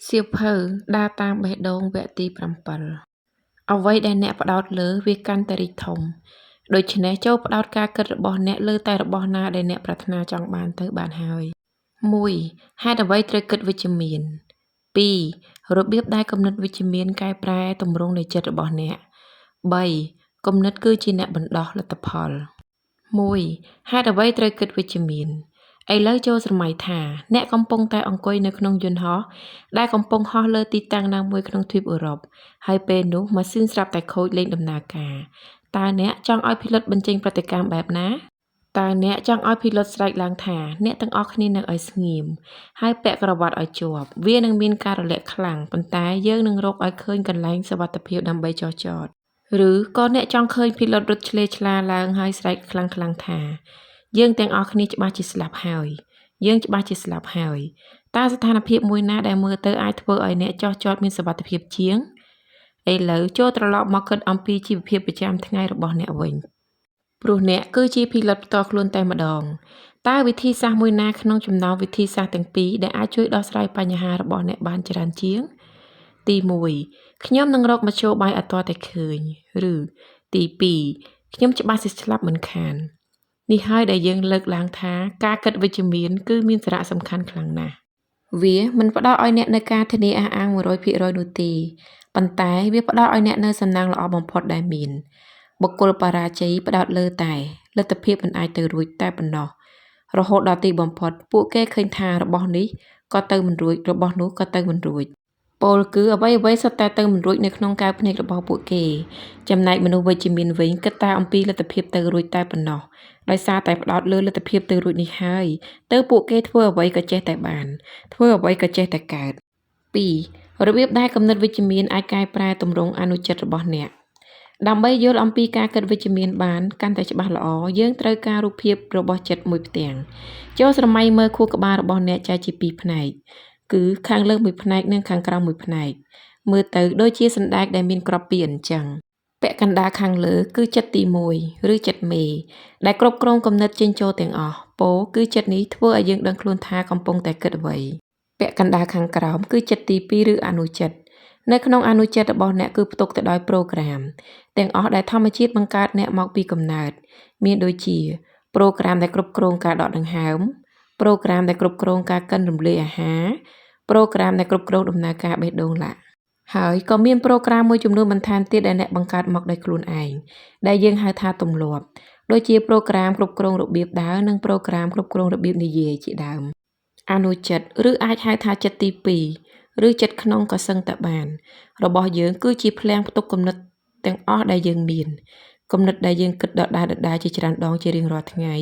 សៀវភៅដើរតាមបេះដូងវគ្គទី7អ្វីដែលអ្នកផ្ដោតលើវាកាន់តែរីកធំដូច្នេះចូលផ្ដោតការគិតរបស់អ្នកលើតែរបស់ណាដែលអ្នកប្រាថ្នាចង់បានទៅបានហើយ 1. ហេតុអ្វីត្រូវគិតវិជ្ជមាន 2. របៀបដែលគំនិតវិជ្ជមានកែប្រែទម្រង់នៃចិត្តរបស់អ្នក 3. គំនិតគឺជាអ្នកបណ្ដោះលទ្ធផល 1. ហេតុអ្វីត្រូវគិតវិជ្ជមានឥឡូវចូលស្រមៃថាអ្នកកំពុងតែអង្គុយនៅក្នុងយន្តហោះដែលកំពុងហោះលើទីតាំងណាមួយក្នុងទ្វីបអឺរ៉ុបហើយពេលនោះម៉ាស៊ីនស្រាប់តែខូចលែងដំណើរការតើអ្នកចង់ឲ្យពីលិតបញ្ចេញប្រតិកម្មបែបណាតើអ្នកចង់ឲ្យពីលិតស្រែកឡើងថាអ្នកទាំងអស់គ្នានៅឲ្យស្ងៀមហើយពាក់ក្រវ៉ាត់ឲ្យជាប់វានឹងមានការរលាក់ខ្លាំងប៉ុន្តែយើងនឹងរកឲ្យឃើញកន្លែងសុវត្ថិភាពដើម្បីចុះចតឬក៏អ្នកចង់ឃើញពីលិតរត់ឆ្លេឆ្លាឡើងហើយស្រែកខ្លាំងៗថាយើងទាំងអស់គ្នាច្បាស់ជាស្លាប់ហើយយើងច្បាស់ជាស្លាប់ហើយតើស្ថានភាពមួយណាដែលមើលទៅអាចធ្វើឲ្យអ្នកចោះចតមានសុវត្ថិភាពជាងឥឡូវចូលត្រឡប់មកគិតអំពីជីវភាពប្រចាំថ្ងៃរបស់អ្នកវិញព្រោះអ្នកគឺជាភិលិតផ្ទាល់ខ្លួនតែម្ដងតើវិធីសាស្ត្រមួយណាក្នុងចំណោមវិធីសាស្ត្រទាំងពីរដែលអាចជួយដោះស្រាយបញ្ហារបស់អ្នកបានច្រើនជាងទី1ខ្ញុំនឹងរកមធ្យោបាយឲ្យទាល់តែឃើញឬទី2ខ្ញុំច្បាស់ជាស្លាប់មិនខាននេះហើយដែលយើងលើកឡើងថាការគិតវិជ្ជមានគឺមានសារៈសំខាន់ខ្លាំងណាស់វាមិនផ្ដល់ឲ្យអ្នកនៅការធានាអះអាង 100% នោះទេប៉ុន្តែវាផ្ដល់ឲ្យអ្នកនៅសំណាងល្អបំផុតដែលមានបុគ្គលបរាជ័យផ្ដោតលើតែលទ្ធភាពមិនអាចទៅរួចតែប៉ុណ្ណោះរហូតដល់ទីបំផុតពួកគេឃើញថារបស់នេះក៏ទៅមិនរួចរបស់នោះក៏ទៅមិនរួចពោលគឺអ្វីៗសុទ្ធតែទៅមិនរួចនៅក្នុងកែវភ្នែករបស់ពួកគេចំណែកមនុស្សវិជ្ជមានវិញគិតតែអំពីលទ្ធភាពទៅរួចតែប៉ុណ្ណោះដោយសារតែផ្ដោតលើលទ្ធភាពទៅរួចនេះហើយទៅពួកគេធ្វើអ្វីក៏ចេះតែបានធ្វើអ្វីក៏ចេះតែកើត 2. របៀបដែលគំនិតវិជ្ជមានអាចកែប្រែទម្រង់អនុចិត្តរបស់អ្នកដើម្បីយល់អំពីការគិតវិជ្ជមានបានកាន់តែច្បាស់ល្អយើងត្រូវការរូបភាពរបស់ចិត្តមួយផ្ទាំងចូលស្រមៃមើលខួរក្បាលរបស់អ្នកចែកជាពីរផ្នែកគឺខាងលើមួយផ្នែកនិងខាងក្រោមមួយផ្នែកមើលទៅដូចជាសណ្ដែកដែលមានគ្រាប់ពីរអញ្ចឹងពាក់កណ្ដាលខាងលើគឺចិត្តទី1ឬចិត្តមេដែលគ្រប់គ្រងគំនិតចេញចូលទាំងអស់ពោលគឺចិត្តនេះធ្វើឲ្យយើងដឹងខ្លួនថាកំពុងតែគិតអ្វីពាក់កណ្ដាលខាងក្រោមគឺចិត្តទី2ឬអនុចិត្តនៅក្នុងអនុចិត្តរបស់អ្នកគឺផ្ទុកទៅដោយប្រូក្រាមទាំងអស់ដែលធម្មជាតិបង្កើតអ្នកមកពីកំណើតមានដូចជាប្រូក្រាមដែលគ្រប់គ្រងការដកដង្ហើមប្រូក្រាមដែលគ្រប់គ្រងការកិនរំលាយអាហារប្រូក្រាមដែលគ្រប់គ្រងដំណើរការបេះដូងឡាក់ហើយក៏មានប្រូក្រាមមួយចំនួនបន្ថែមទៀតដែលអ្នកបង្កើតមកដោយខ្លួនឯងដែលយើងហៅថាទម្លាប់ដូចជាប្រូក្រាមគ្រប់គ្រងរបៀបដើរនិងប្រូក្រាមគ្រប់គ្រងរបៀបនិយាយជាដើមអនុចិត្តឬអាចហៅថាចិត្តទី2ឬចិត្តក្នុងក៏សឹងតែបានរបស់យើងគឺជាភ្លាំងផ្ទុកគំនិតទាំងអស់ដែលយើងមានគំនិតដែលយើងគិតដដែលជាច្រើនដងជារៀងរាល់ថ្ងៃ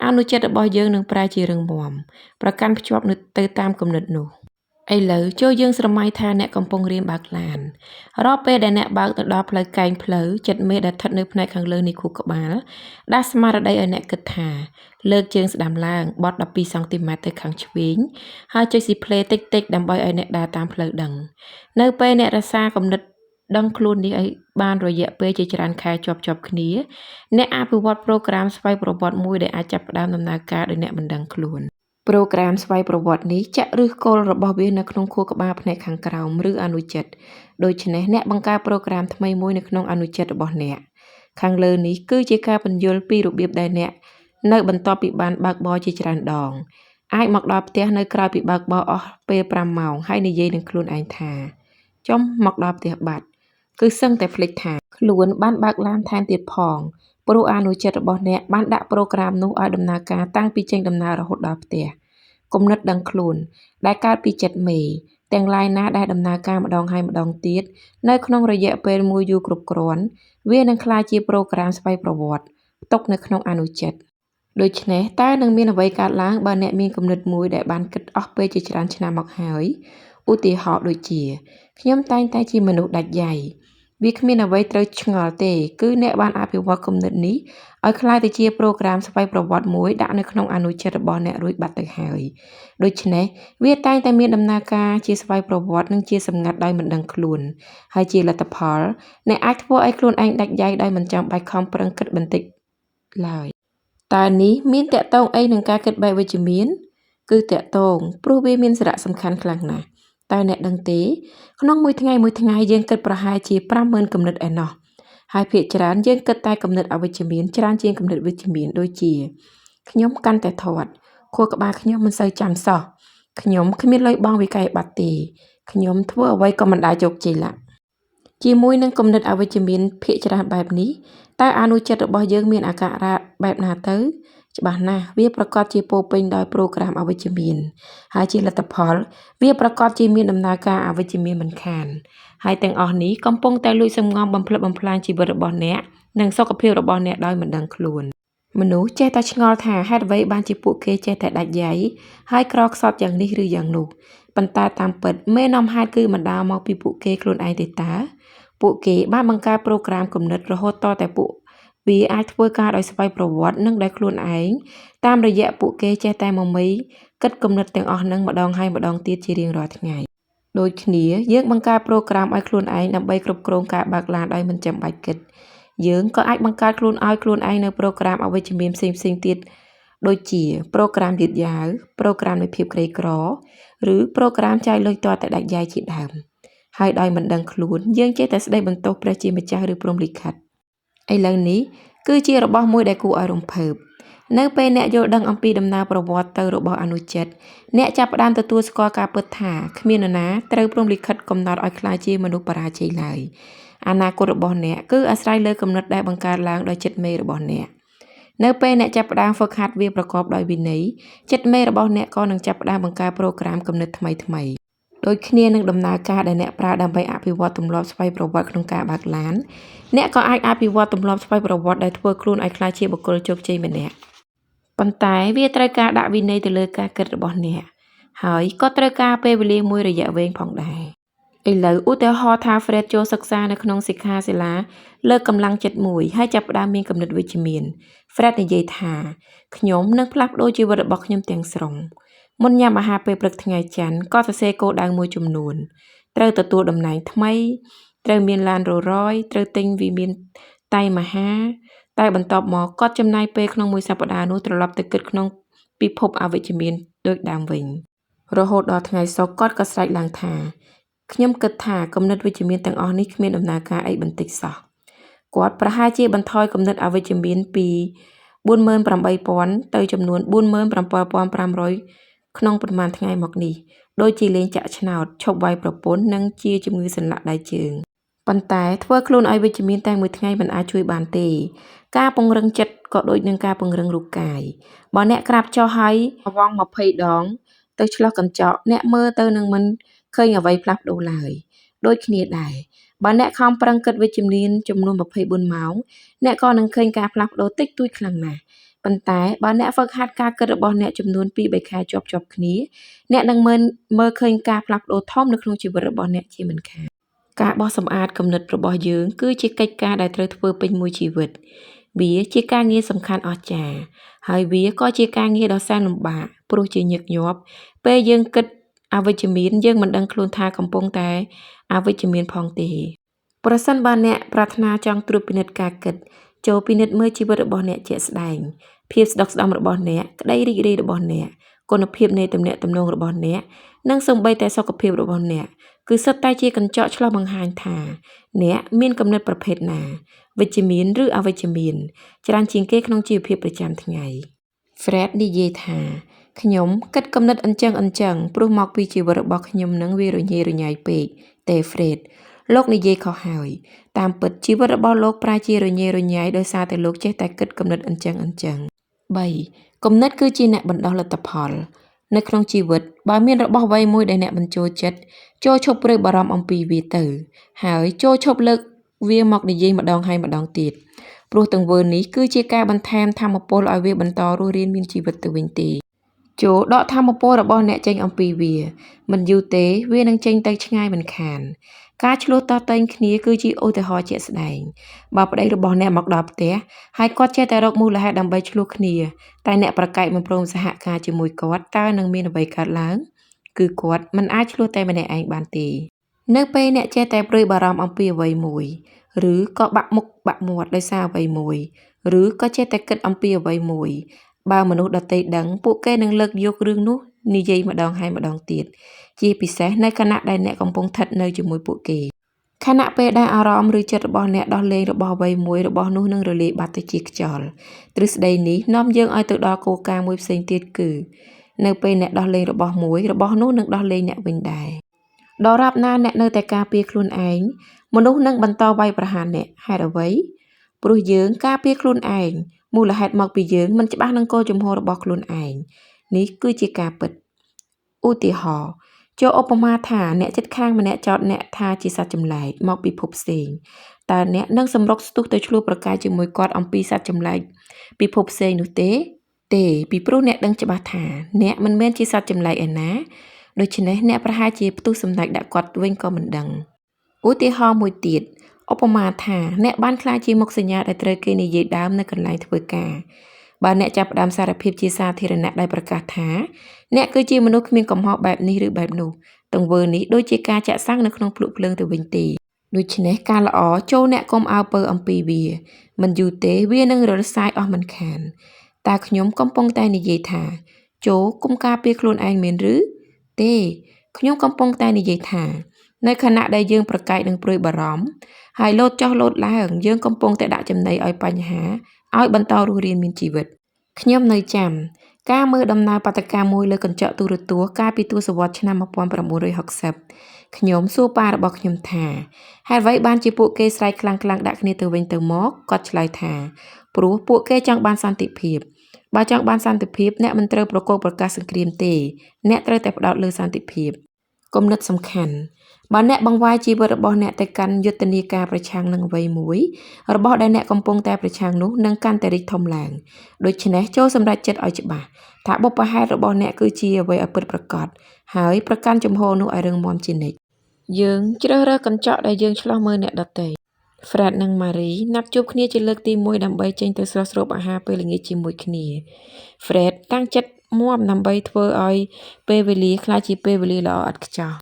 អនុចិត្តរបស់យើងនឹងប្រែជារឹងមាំប្រកាន់ភ្ជាប់ទៅតាមគំនិតនោះឥឡូវចូលយើងស្រមៃថាអ្នកកំពុងរៀនបើកឡានរាល់ពេលដែលអ្នកបើកទៅដល់ផ្លូវកែងផ្លូវចិត្តមេដែលស្ថិតនៅផ្នែកខាងលើនៃខួរក្បាលដាស់ស្មារតីឲ្យអ្នកគិតថាលើកជើងស្ដាំឡើងបត់12សង់ទីម៉ែត្រទៅខាងឆ្វេងហើយចុចស៊ីផ្លេតិចដើម្បីឲ្យអ្នកដើរតាមផ្លូវដឹងនៅពេលអ្នករក្សាគំនិតដឹងខ្លួននេះឲ្យបានរយៈពេលជាច្រើនខែជាប់គ្នាអ្នកអភិវឌ្ឍប្រូក្រាមស្វ័យប្រវត្តិមួយដែលអាចចាប់ផ្ដើមដំណើរការដោយអ្នកមិនដឹងខ្លួនប្រូក្រាមស្វ័យប្រវត្តិនេះចាក់ឫសគល់របស់វានៅក្នុងខួរក្បាលផ្នែកខាងក្រោមឬអនុចិត្តដូច្នេះអ្នកបង្កើតប្រូក្រាមថ្មីមួយនៅក្នុងអនុចិត្តរបស់អ្នកខាងលើនេះគឺជាការពន្យល់ពីរបៀបដែលអ្នកនៅបន្ទាប់ពីបានបើកបរជាច្រើនដងអាចមកដល់ផ្ទះនៅក្រៅពីបើកបរអស់ពេល5ម៉ោងហើយនិយាយនឹងខ្លួនឯងថាចំមកដល់ផ្ទះបាត់គឺសឹងតែភ្លេចថាខ្លួនបានបើកឡានថែមទៀតផងព្រោះអនុចិត្តរបស់អ្នកបានដាក់ប្រូក្រាមនោះឲ្យដំណើរការតាំងពីចេញដំណើររហូតដល់ផ្ទះគំនិតដឹងខ្លួនដែលកើតពីចិត្តមេទាំងឡាយណាដែលដំណើរការម្ដងហើយម្ដងទៀតនៅក្នុងរយៈពេលមួយយូរគ្រប់គ្រាន់វានឹងក្លាយជាប្រូក្រាមស្វ័យប្រវត្តិផ្ទុកនៅក្នុងអនុចិត្តដូច្នេះតើនឹងមានអ្វីកើតឡើងបើអ្នកមានគំនិតមួយដែលបានគិតអស់ពេលជាច្រើនឆ្នាំមកហើយឧទាហរណ៍ដូចជាខ្ញុំតែងតែជាមនុស្សដាច់ដៃវាគ្មានអ្វីត្រូវឆ្ងល់ទេគឺអ្នកបានអភិវឌ្ឍគំនិតនេះឲ្យក្លាយទៅជាប្រូក្រាមស្វ័យប្រវត្តិមួយដាក់នៅក្នុងអនុចិត្តរបស់អ្នករួចបាត់ទៅហើយដូច្នេះវាតែងតែមានដំណើរការជាស្វ័យប្រវត្តិនិងជាសម្ងាត់ដោយមិនដឹងខ្លួនហើយជាលទ្ធផលអ្នកអាចធ្វើឲ្យខ្លួនឯងដាច់ដៃដោយមិនចាំបាច់ខំប្រឹងគិតបន្តិចឡើយតើនេះមានតាក់ទងអីនឹងការគិតបែបវិជ្ជមានគឺតាក់ទងព្រោះវាមានសារៈសំខាន់ខ្លាំងណាស់ តែអ្នកដឹងទេក្នុងមួយថ្ងៃយើងគិតប្រហែលជា 50,000 គំនិតឯណោះហើយភាគច្រើនយើងគិតតែគំនិតអវិជ្ជមានច្រើនជាងគំនិតវិជ្ជមានដូចជាខ្ញុំកាន់តែធាត់ខួរក្បាលខ្ញុំមិនសូវចាំសោះខ្ញុំគ្មានលុយបង់វិក័យប័ត្រទេខ្ញុំធ្វើអ្វីក៏មិនដាច់ជោគជ័យឡើយជាមួយនឹងគំនិតអវិជ្ជមានភាគច្រើនបែបនេះតើអនុចិត្តរបស់យើងមានអាការៈបែបណាទៅច្បាស់ណាស់វាប្រកាសជាពោពេញដោយប្រូក្រាមអវិជ្ជមានហើយជាលទ្ធផលវាប្រកាសជាមានដំណើរការអវិជ្ជមានមិនខានហើយទាំងអស់នេះកំពុងតែលួចសំងំបំផ្លិចបំផ្លាញជីវិតរបស់អ្នកនិងសុខភាពរបស់អ្នកដោយមិនដឹងខ្លួនមនុស្សចេះតែឆ្ងល់ថាហេតុអ្វីបានជាពួកគេចេះតែដាច់យ៉ៃហើយក្រខ្សត់យ៉ាងនេះឬយ៉ាងនោះប៉ុន្តែតាមពិតមេនាំហេតុគឺបណ្ដាលមកពីពួកគេខ្លួនឯងទេតើពួកគេបានបង្កើតប្រូក្រាមគំនិតរហូតតតែពួកវាអាចធ្វើការដោយស្វ័យប្រវត្តិនិងដោយខ្លួនឯងតាមរយៈពួកគេចេះតែមមីគិតគំនិតទាំងអស់នឹងម្ដងហើយម្ដងទៀតជារៀងរាល់ថ្ងៃដូចគ្នាយើងបង្កើតប្រូក្រាមឲ្យខ្លួនឯងដើម្បីគ្រប់គ្រងការបើកឡានដោយមិនចាំបាច់គិតយើងក៏អាចបង្កើតខ្លួនឯងនៅប្រូក្រាមអវិជ្ជមានផ្សេងៗទៀតដូចជាប្រូក្រាមយឺតយ៉ាវប្រូក្រាមនៃភាពក្រីក្រឬប្រូក្រាមចាយលុយទាល់តែដាច់យ៉ៃជាដើមហើយដោយមិនដឹងខ្លួនយើងចេះតែស្ដីបន្ទោសព្រះជាម្ចាស់ឬព្រហ្មលិខិតឥឡូវនេះគឺជារបស់មួយដែលគួរឲ្យរំភើបនៅពេលអ្នកយល់ដឹងអំពីដំណើរប្រវត្តិទៅរបស់អនុចិត្តអ្នកចាប់ផ្ដើមទទួលស្គាល់ការពិតថាគ្មាននរណាត្រូវព្រហ្មលិខិតកំណត់ឲ្យក្លាយជាមនុស្សបរាជ័យឡើយអនាគតរបស់អ្នកគឺអាស្រ័យលើគំនិតដែលបង្កើតឡើងដោយចិត្តមេរបស់អ្នកនៅពេលអ្នកចាប់ផ្ដើមហ្វឹកហាត់វាប្រកបដោយវិន័យចិត្តមេរបស់អ្នកក៏នឹងចាប់ផ្ដើមបង្កើតប្រូក្រាមគំនិតថ្មីដូចគ្នានឹងដំណើរការដែលអ្នកប្រើដើម្បីអភិវឌ្ឍទម្លាប់ស្វ័យប្រវត្តិក្នុងការបើកឡានអ្នកក៏អាចអភិវឌ្ឍទម្លាប់ស្វ័យប្រវត្តិដែលធ្វើខ្លួនឲ្យក្លាយជាបុគ្គលជោគជ័យម្នាក់ប៉ុន្តែវាត្រូវការដាក់វិន័យទៅលើការគិតរបស់អ្នកហើយក៏ត្រូវការពេលវេលាមួយរយៈវែងផងដែរឥឡូវឧទាហរណ៍ថា Fred ចូលសិក្សានៅក្នុងសិក្ខាសាលាលើកកម្លាំងចិត្តមួយហើយចាប់ផ្ដើមមានគំនិតវិជ្ជមាន Fred និយាយថាខ្ញុំនឹងផ្លាស់ប្ដូរជីវិតរបស់ខ្ញុំទាំងស្រុងមុនញ៉ាំអាហារពេលព្រឹកថ្ងៃច័ន្ទក៏សរសេរគោលដៅមួយចំនួនត្រូវទទួលតំណែងថ្មីត្រូវមានឡានRolls-Royceត្រូវទិញវិមានតៃមហាតែបន្ទាប់មកគាត់ចំណាយពេលក្នុងមួយសប្តាហ៍នោះត្រឡប់ទៅគិតក្នុងពិភពអវិជ្ជមានដូចដើមវិញរហូតដល់ថ្ងៃសុក្រគាត់ក៏ស្រែកឡើងថាខ្ញុំគិតថាគំនិតវិជ្ជមានទាំងអស់នេះគ្មានដំណើរការអីបន្តិចសោះគាត់ប្រហែលជាបន្ថយគំនិតអវិជ្ជមានពី 48,000 ទៅចំនួន 47,500 ក្នុងប្រមាណថ្ងៃមកនេះដូចជាលេងចាក់ឆ្នោតឈប់វាយប្រពន្ធនិងជាជំងឺសន្លាក់ដៃជើងប៉ុន្តែធ្វើខ្លួនឲ្យវិជ្ជមានតែមួយថ្ងៃមិនអាចជួយបានទេការពង្រឹងចិត្តក៏ដូចនឹងការពង្រឹងរូបកាយបើអ្នកក្រាបចុះហើយអវង20ដងទៅឆ្លោះកញ្ចក់អ្នកមើលទៅនឹងមិនឃើញអ្វីផ្លាស់ប្ដូរឡើយដូចគ្នាដែរបើអ្នកខំប្រឹងគិតវិជ្ជមានចំនួន24ម៉ោងអ្នកក៏នឹងឃើញការផ្លាស់ប្ដូរតិចតួចខ្លាំងណាស់ប៉ុន្តែបើអ្នកហ្វឹកហាត់ការគិតរបស់អ្នកចំនួន 2-3 ខែជាប់គ្នាអ្នកនឹងមើលឃើញការផ្លាស់ប្ដូរធំនៅក្នុងជីវិតរបស់អ្នកជាមិនខានការបោះសម្អាតគំនិតរបស់យើងគឺជាកិច្ចការដែលត្រូវធ្វើពេញមួយជីវិតវាជាការងារសំខាន់អស្ចារ្យហើយវាក៏ជាការងារដ៏សែនលំបាកព្រោះជាញឹកញាប់ពេលយើងគិតអវិជ្ជមានយើងមិនដឹងខ្លួនថាកំពុងតែអវិជ្ជមានផងទេប្រសិនបើអ្នកប្រាថ្នាចង់ត្រួតពិនិត្យការគិតចូលពិនិត្យមើលជីវិតរបស់អ្នកជាក់ស្ដែងភាពស្ដុកស្ដំរបស់អ្នកក្តីរីករាយរបស់អ្នកគុណភាពនៃទំនាក់ទំនងរបស់អ្នកនិងសូម្បីតែសុខភាពរបស់អ្នកគឺសុទ្ធតែជាកញ្ចក់ឆ្លុះបង្ហាញថាអ្នកមានគំនិតប្រភេទណាវិជ្ជមានឬអវិជ្ជមានច្រើនជាងគេក្នុងជីវភាពប្រចាំថ្ងៃ Fred និយាយថាខ្ញុំគិតគំនិតអញ្ចឹងព្រោះមកពីជីវិតរបស់ខ្ញុំនឹងវារញ៉េរញ៉ៃពេកទេ Fred លោកនិយាយខុសហើយតាមពិតជីវិតរបស់លោកប្រែជារញ៉េរញ៉ៃដោយសារតែលោកចេះតែគិតគំនិតអញ្ចឹង3គំនិតគឺជាអ្នកបណ្ដោះលទ្ធផលនៅក្នុងជីវិតបើមានរបស់អ្វីមួយដែលអ្នកមិនចូលចិត្តចូលឈប់ព្រួយបារម្ភអំពីវាទៅហើយចូលឈប់លើកវាមកនិយាយម្ដងហើយម្ដងទៀតព្រោះទង្វើនេះគឺជាការបន្ថែមថាមពលឲ្យវាបន្តរស់រានមានជីវិតទៅវិញទេចូលដកថាមពលរបស់អ្នកចេញអំពីវាមិនយូរទេវានឹងចេញទៅឆ្ងាយមិនខានការឆ្លោះតតែងគ្នាគឺជាឧទាហរណ៍ជាក់ស្ដែងបើប្តីរបស់អ្នកមកដល់ផ្ទះហើយគាត់ចេះតែរកមូលហេតុដើម្បីឆ្លោះគ្នាតែអ្នកប្រកែកមិនព្រមសហការជាមួយគាត់តើនឹងមានអ្វីកើតឡើងគឺគាត់មិនអាចឆ្លោះតែម្នាក់ឯងបានទេនៅពេលអ្នកចេះតែព្រួយបារម្ភអំពីអ្វីមួយឬក៏បាក់មុខបាក់មាត់ដោយសារអ្វីមួយឬក៏ចេះតែគិតអំពីអ្វីមួយបើមនុស្សដទៃដឹងពួកគេនឹងលើកយករឿងនោះនិយាយម្ដងហើយម្ដងទៀត ជាពិសេសនៅខណៈដែលអ្នកកំពុងស្ថិតនៅជាមួយពួកគេខណៈពេលដែលអារម្មណ៍ឬចិត្តរបស់អ្នកដោះលែងរបស់អ្វីមួយរបស់នោះនឹងរលាយបាត់ទៅជាខ្យល់ទ្រឹស្ដីនេះនាំយើងឲ្យទៅដល់គោលការណ៍មួយផ្សេងទៀតគឺនៅពេលអ្នកដោះលែងរបស់មួយរបស់នោះនឹងដោះលែងអ្នកវិញដែរដរាបណាអ្នកនៅតែការពារខ្លួនឯងមនុស្សនឹងបន្តវាយប្រហារអ្នកហេតុអ្វីព្រោះយើងការពារខ្លួនឯងមូលហេតុមកពីយើងមិនច្បាស់នឹងគោលជំហររបស់ខ្លួនឯងនេះគឺជាការពិតឧទាហរណ៍ចូលឧបមាថាអ្នកចិត្តខាងម្នាក់ចោទអ្នកថាជាសត្វចម្លែកមកពីភពផ្សេងតើអ្នកនឹងសម្រុកស្ទុះទៅឆ្លោះប្រកែកជាមួយគាត់អំពីសត្វចម្លែកពិភពផ្សេងនោះទេពីព្រោះអ្នកដឹងច្បាស់ថាអ្នកមិនមែនជាសត្វចម្លែកឯណាដូច្នេះអ្នកប្រហែលជាផ្ទុះសម្ដេចដាក់គាត់វិញក៏មិនដឹងឧទាហរណ៍មួយទៀតឧបមាថាអ្នកបានខ្លាចជាមុខសញ្ញាដែលត្រូវគេនិយាយដើមនៅកន្លែងធ្វើការបើអ្នកចាប់ផ្ដើមសារភាពជាសាធារណៈដែលប្រកាសថាអ្នកគឺជាមនុស្សគ្មានកំហុសបែបនេះឬបែបនោះទង្វើនេះដូចជាការចាក់សាំងនៅក្នុងភ្លុកភ្លើងទៅវិញទេដូច្នេះការល្អចូលអ្នកកុំអើពើអំពីវាមិនយូរទេវានឹងរលសាយអស់មិនខានតើខ្ញុំកំពុងតែនិយាយថាចូលគុំការពារខ្លួនឯងមែនឬទេខ្ញុំកំពុងតែនិយាយថានៅខណៈដែលយើងប្រកែកនឹងព្រួយបារម្ភហើយលោតចុះលោតឡើងយើងកំពុងតែដាក់ចំណីឲ្យបញ្ហាឲ្យបន្តរស់រានមានជីវិតខ្ញុំនៅចាំការមើលដំណើរបាតុកម្មមួយលើកញ្ចក់ទូរទស្សន៍កាលពីទសវត្សរ៍ឆ្នាំ1960ខ្ញុំសួរប៉ារបស់ខ្ញុំថាហេតុអ្វីបានជាពួកគេស្រែកខ្លាំងៗដាក់គ្នាទៅវិញទៅមកគាត់ឆ្លើយថាព្រោះពួកគេចង់បានសន្តិភាពបើចង់បានសន្តិភាពអ្នកមិនត្រូវប្រកបប្រកាសសង្គ្រាមទេអ្នកត្រូវតែផ្ដោតលើសន្តិភាពគំនិតសំខាន់បើអ្នកបង្វែរជីវិតរបស់អ្នកទៅកាន់យុទ្ធនាការប្រឆាំងនឹងអ្វីមួយរបស់ដែលអ្នកកំពុងតែប្រឆាំងនោះនឹងកាន់តែរីកធំឡើងដូច្នេះចូលសម្រេចចិត្តឲ្យច្បាស់ថាបុព្វហេតុរបស់អ្នកគឺជាអ្វីឲ្យពិតប្រាកដហើយប្រកាន់ជំហរនោះឲ្យរឹងមាំជានិច្ចយើងជ្រើសរើសកញ្ចក់ដែលយើងឆ្លោះមើលអ្នកដទៃ Fred និង Marie ណាត់ជួបគ្នាជាលើកទី1ដើម្បីចេញទៅស្រស់ស្រូបអាហារពេលល្ងាចជាមួយគ្នា Fred តាំងចិត្តមាំដើម្បីធ្វើឲ្យពេលវេលាក្លាយជាពេលវេលាល្អឥតខ្ចោះ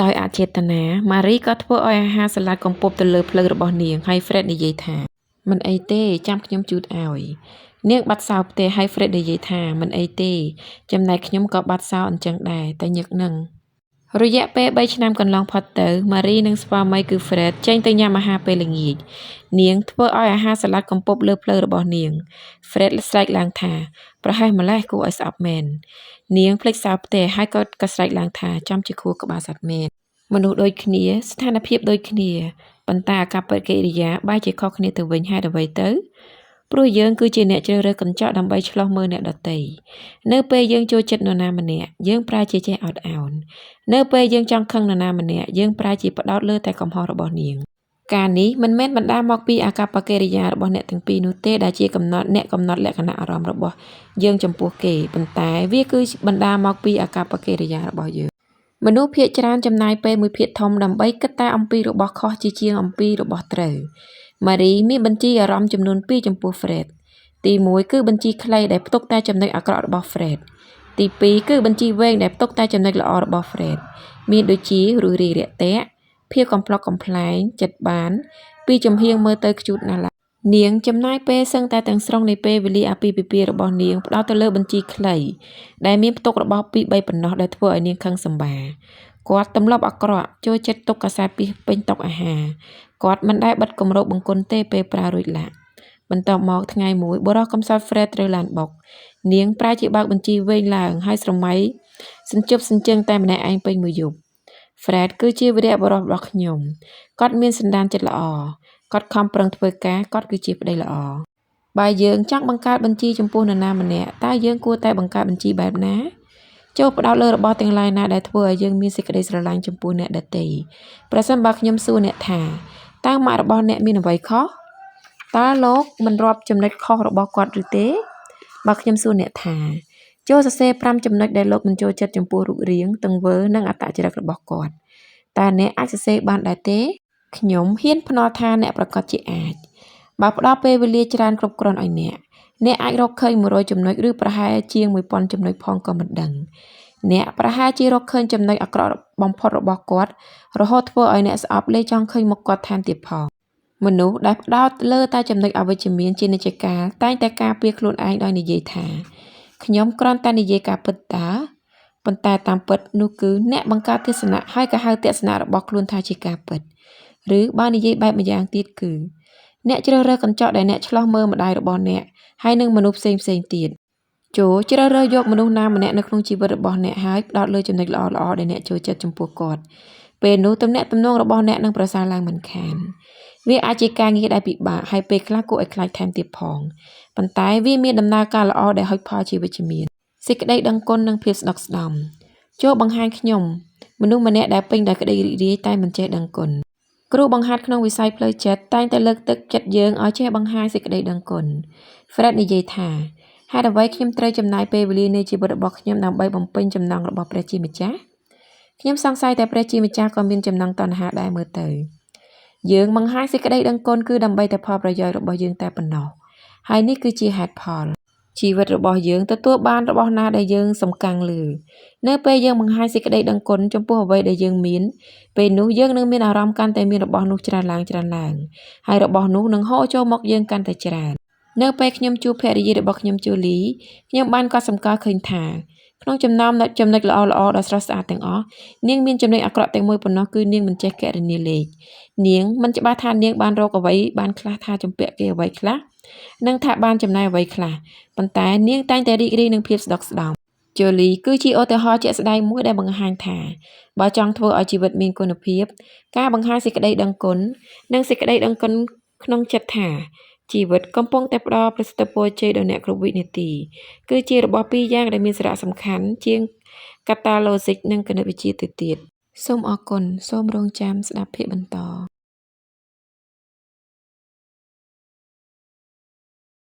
ដោយអចេតនា Marie ក៏ធ្វើឲ្យអាហារសាឡាត់កំពប់ទៅលើភ្លៅរបស់នាងហើយ Fred និយាយថាមិនអីទេចាំខ្ញុំជូតឲ្យនាងបាត់សោផ្ទះហើយ Fred និយាយថាមិនអីទេចំណែកខ្ញុំក៏បាត់សោអញ្ចឹងដែរតែញឹកនឹងរយៈពេល3ឆ្នាំកន្លងផុតទៅ Marie និងស្វាមីគឺ Fred ចេញទៅញ៉ាំអាហារពេលល្ងាចនាងធ្វើឲ្យអាហារសាឡាត់កំពប់លើភ្លៅរបស់នាង Fred ស្រែកឡើងថាប្រហែសម្លេះគួរឲ្យស្អប់មែននាងភ្លេចសោផ្ទះហើយក៏ស្រែកឡើងថាចំជាខួរក្បាលសត្វមែនមនុស្សដូចគ្នាស្ថានភាពដូចគ្នាប៉ុន្តែអាកប្បកិរិយាបែរជាខុសគ្នាទៅវិញហេតុអ្វីទៅព្រោះយើងគឺជាអ្នកជ្រើសរើសកញ្ចក់ដើម្បីឆ្លោះមើលអ្នកដទៃនៅពេលយើងចូលចិត្តនរណាម្នាក់យើងប្រែជាចេះអត់ឱននៅពេលយើងចង់ខឹងនរណាម្នាក់យើងប្រែជាផ្ដោតលើតែកំហុសរបស់នាងការនេះមិនមែនបណ្ដាលមកពីអាកប្បកិរិយារបស់អ្នកទាំងពីរនោះទេដែលជាកំណត់លក្ខណៈអារម្មណ៍របស់យើងចំពោះគេប៉ុន្តែវាគឺបណ្ដាលមកពីអាកប្បកិរិយារបស់យើងមនុស្សភាគច្រើនចំណាយពេលមួយភាគធំដើម្បីគិតតែអំពីរបស់ខុសជាងអំពីរបស់ត្រូវMarie មានបញ្ជីអារម្មណ៍ចំនួន2ចំពោះ Fred ទី1គឺបញ្ជីខ្លីដែលផ្ទុកតែចំណុចអាក្រក់របស់ Fred ទី2គឺបញ្ជីវែងដែលផ្ទុកតែចំណុចល្អរបស់ Fred មានដូចជារួសរាយរាក់ទាក់ភាពកំប្លុកកំប្លែងចិត្តបានពីចំហៀងមើលទៅខ្ជូតណាស់នាងចំណាយពេលសឹងតែទាំងស្រុងនៃពេលវេលាអាពាហ៍ពិពាហ៍របស់នាងផ្ដោតទៅលើបញ្ជីខ្លីដែលមានផ្ទុករបស់2-3ប៉ុណ្ណោះដែលធ្វើឲ្យនាងខឹងសម្បាគាត់ទម្លាប់អាក្រក់ចូលចិត្តទុកកាសែតពីពេញតុអាហារគាត់មិនដែលបិទគម្របបង្គន់ទេពេលប្រើរួចឡាក់បន្ទាប់មកថ្ងៃមួយបុរសកំសត់ Fred ត្រូវឡានបុកនាងប្រែជាបើកបញ្ជីវែងឡើងហើយស្រមៃសញ្ជប់សញ្ជឹងតែម្នាក់ឯងពេញមួយយប់ Fred គឺជាវីរៈបុរសរបស់ខ្ញុំគាត់មានសន្តានចិត្តល្អគាត់ខំប្រឹងធ្វើការគាត់គឺជាប្តីល្អបើយើងចង់បង្កើតបញ្ជីចំពោះនរណាម្នាក់តើយើងគួរតែបង្កើតបញ្ជីបែបណាចូលផ្ដោតលើរបស់ទាំងឡាយណាដែលធ្វើឲ្យយើងមានសេចក្តីស្រឡាញ់ចំពោះអ្នកដទៃប្រសិនបើខ្ញុំសួរអ្នកថាតើម៉ាក់របស់អ្នកមានអ្វីខុសតើលោកមិនរាប់ចំណុចខុសរបស់គាត់ឬទេបើខ្ញុំសួរអ្នកថាចូលសរសេរ5ចំណុចដែលលោកមិនចូលចិត្តចំពោះរូបរាងទង្វើនិងអត្តចរិតរបស់គាត់តើអ្នកអាចសរសេរបានដែរទេខ្ញុំហ៊ានភ្នាល់ថាអ្នកប្រកាសជាអាចបើផ្ដល់ពេលវេលាច្រើនគ្រប់គ្រាន់ឲ្យអ្នកអាចរកឃើញ100ចំណុចឬប្រហែលជាង1000ចំណុចផងក៏មិនដឹងអ្នកប្រហែលជារកឃើញចំណុចអាក្រក់បំផុតរបស់គាត់រហូតធ្វើឲ្យអ្នកស្អប់លេចង់ឃើញមុខគាត់ថែមទៀតផងមនុស្សដែលផ្ដោតលើតែចំណុចអវិជ្ជមានជានិច្ចកាលតែងតែការពារខ្លួនឯងដោយនិយាយថាខ្ញុំគ្រាន់តែនិយាយការពិតតើ ប៉ុន្តែតាមពិតនោះគឺអ្នកបង្កើតទស្សនៈហើយក៏ហៅទស្សនៈរបស់ខ្លួនថាជាការពិតឬបើនិយាយបែបម្យ៉ាងទៀតគឺអ្នកជ្រើសរើសកញ្ចក់ដែលអ្នកឆ្លោះមើលម្ដាយរបស់អ្នកហើយនឹងមនុស្សផ្សេងទៀតចូលជ្រើសរើសយកមនុស្សណាម្នាក់នៅក្នុងជីវិតរបស់អ្នកហើយផ្ដោតលើចំណុចល្អៗដែលអ្នកចូលចិត្តចំពោះគាត់ពេលនោះទំនាក់ទំនងរបស់អ្នកនឹងប្រសើរឡើងមិនខានវាអាចជាការងារដែលពិបាកហើយពេលខ្លះគួរឲ្យខ្លាចថែមទៀតផងប៉ុន្តែវាមានដំណើរការល្អដែលហុចផលជាវិជ្ជមានសេចក្តីដឹងគុណនិងភាពស្ដុកស្ដំចូលបង្ហាញខ្ញុំមនុស្សម្នាក់ដែលពេញដោយក្តីរីករាយតែមិនចេះដឹងគុណគ្រូបង្ហាត់ក្នុងវិស័យផ្លូវចិត្តតែងតែលើកទឹកចិត្តយើងឲ្យចេះបង្ហាញសេចក្តីដឹងគុណ Fred និយាយថាហេតុអ្វីខ្ញុំត្រូវចំណាយពេលវេលានៃជីវិតរបស់ខ្ញុំដើម្បីបំពេញចំណង់របស់ព្រះជាម្ចាស់ខ្ញុំសង្ស័យតែព្រះជាម្ចាស់ក៏មានចំណង់តណ្ហាដែរមើលទៅយើងបង្ហាញសេចក្តីដឹងគុណគឺដើម្បីតែផលប្រយោជន៍របស់យើងតែប៉ុណ្ណោះហើយនេះគឺជាហេតុផលជីវិតរបស់យើងទទួលបានរបស់ណាដែលយើងសំកាំងលើនៅពេលយើងបង្ហាញសេចក្តីដឹងគុណចំពោះអ្វីដែលយើងមានពេលនោះយើងនឹងមានអារម្មណ៍កាន់តែមានរបស់នោះច្រើនឡើងហើយរបស់នោះនឹងហូរចូលមកយើងកាន់តែច្រើននៅពេលខ្ញុំជួបភរិយារបស់ខ្ញុំជូលីខ្ញុំបានកត់សម្គាល់ឃើញថាក្នុងចំណោមចំណុចល្អៗដ៏ស្រស់ស្អាតទាំងអស់នាងមានចំណុចអាក្រក់តែមួយប៉ុណ្ណោះគឺនាងមិនចេះគណនាលេខនាងមិនច្បាស់ថានាងបានរកអ្វីបានខ្លះថាចម្ពាក់គេអ្វីខ្លះនិងថាបានចំណាយអ្វីខ្លះប៉ុន្តែនាងតែងតែរីករាយនឹងភាពស្ដុកស្ដំជូលីគឺជាឧទាហរណ៍ជាក់ស្ដែងមួយដែលបង្ហាញថាបើចង់ធ្វើឲ្យជីវិតមានគុណភាពការបង្ហាញសេចក្តីដឹងគុណនិងសេចក្តីដឹងគុណក្នុងចិត្តថាជីវិតកំពុងតែផ្ដល់ប្រសិទ្ធពរជ័យដល់អ្នកគ្រប់វិនាទីគឺជារបស់ពីរយ៉ាងដែលមានសារៈសំខាន់ជាងកាតាឡូហ្សិកនិងគណិតវិទ្យាទៅទៀតសូមអរគុណសូមរងចាំស្ដាប់ភាគបន្ត